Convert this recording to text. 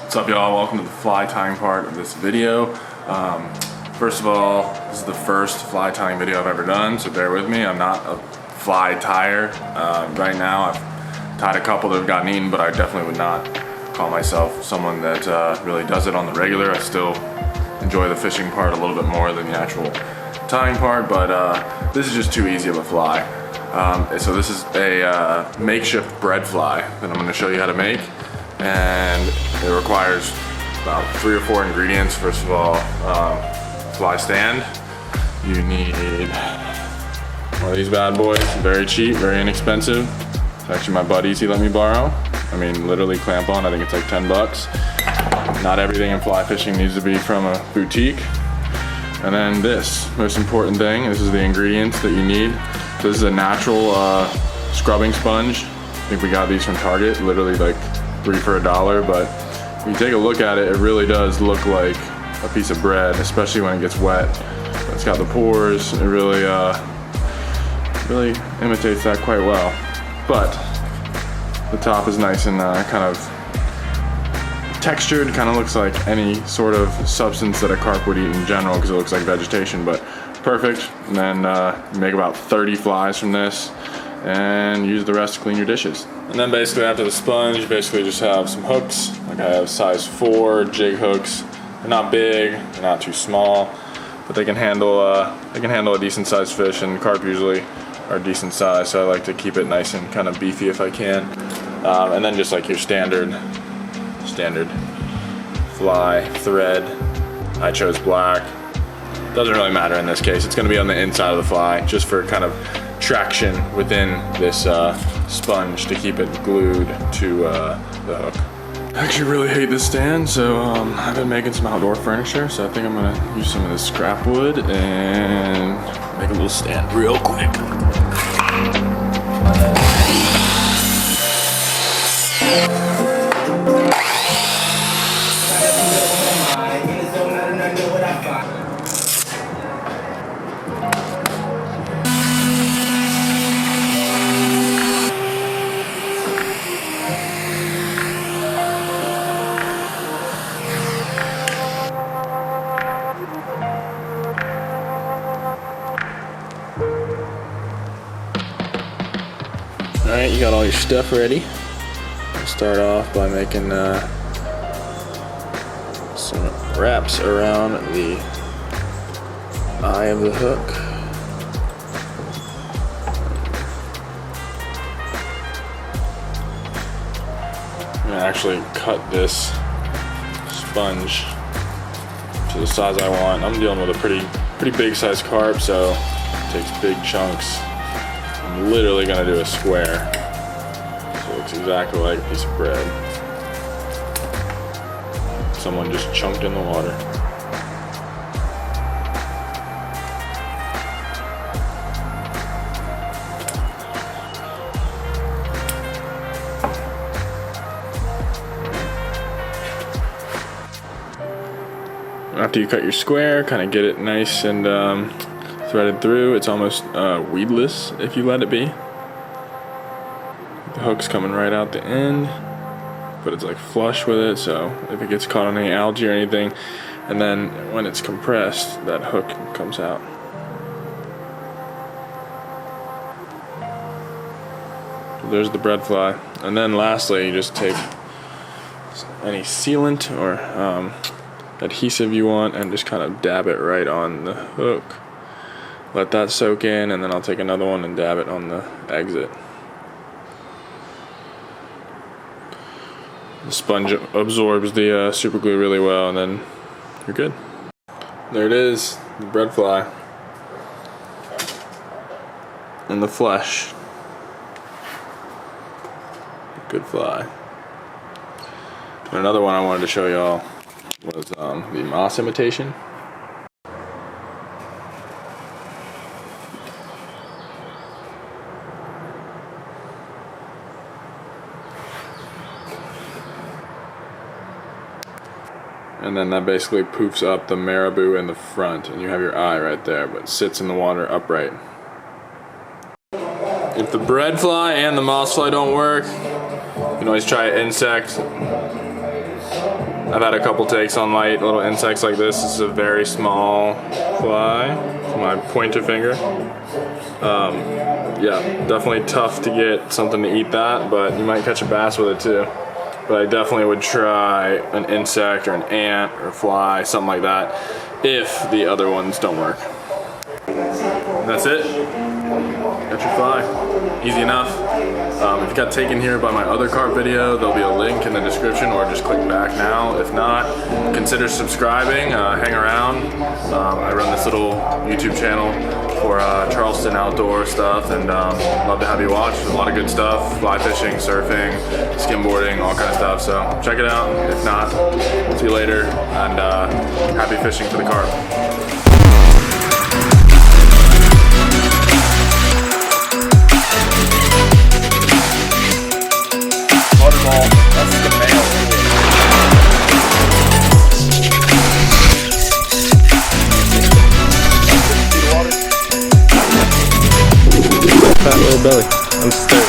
What's up, y'all? Welcome to the fly tying part of this video. First of all, this is the first fly tying video I've ever done, so bear with me. I'm not a fly tyer. Right now I've tied a couple that have gotten eaten, but I definitely would not call myself someone that really does it on the regular. I still enjoy the fishing part a little bit more than the actual tying part, but this is just too easy of a fly. So this is a makeshift bread fly that I'm going to show you how to make, and it requires about 3 or 4 ingredients. First of all, fly stand. You need one of these bad boys, very cheap, very inexpensive. It's actually my buddy's he let me borrow. I mean, literally clamp on, I think it's like 10 bucks. Not everything in fly fishing needs to be from a boutique. And then this, most important thing, this is the ingredients that you need. So this is a natural scrubbing sponge. I think we got these from Target, literally like 3 for $1, but when you take a look at it, it really does look like a piece of bread, especially when it gets wet. It's got the pores, it really imitates that quite well. But the top is nice and kind of textured, kind of looks like any sort of substance that a carp would eat in general because it looks like vegetation, but perfect. And then you make about 30 flies from this and use the rest to clean your dishes. And then basically after the sponge, you basically just have some hooks. Like I have size 4 jig hooks. They're not big, they're not too small, but they can handle a decent sized fish, and carp usually are decent size, so I like to keep it nice and kind of beefy if I can. And then just like your standard fly thread. I chose black. Doesn't really matter in this case. It's going to be on the inside of the fly just for kind of traction within this sponge to keep it glued to the hook. I actually really hate this stand, so I've been making some outdoor furniture, so I think I'm going to use some of this scrap wood and make a little stand real quick. Alright, you got all your stuff ready. I'll start off by making some wraps around the eye of the hook. I'm gonna actually cut this sponge to the size I want. I'm dealing with a pretty big size carp, so it takes big chunks. I'm literally gonna do a square, so it looks exactly like a piece of bread. Someone just chunked in the water. After you cut your square, kind of get it nice and threaded through. It's almost weedless if you let it be. The hook's coming right out the end, but it's like flush with it, so if it gets caught on any algae or anything, and then when it's compressed, that hook comes out. So there's the bread fly. And then lastly, you just take any sealant or adhesive you want and just kind of dab it right on the hook. Let that soak in, and then I'll take another one and dab it on the exit. The sponge absorbs the super glue really well, and then you're good. There it is, the bread fly. And the flesh. Good fly. And another one I wanted to show y'all was the moss imitation. And then that basically poofs up the marabou in the front, and you have your eye right there, but it sits in the water upright. If the bread fly and the moss fly don't work, you can always try an insect. I've had a couple takes on light little insects like this. This is a very small fly, my pointer finger. Yeah, definitely tough to get something to eat that, but you might catch a bass with it too. But I definitely would try an insect or an ant or a fly, something like that, if the other ones don't work. And that's it. Got your fly. Easy enough. If you got taken here by my other carp video, there'll be a link in the description, or just click back now. If not, consider subscribing, hang around. I run this little YouTube channel for Charleston outdoor stuff, and love to have you watch. There's a lot of good stuff, fly fishing, surfing, skimboarding, all kind of stuff, so check it out. If not, see you later, and happy fishing for the carp. That's the male. Fat little belly. I'm stirred.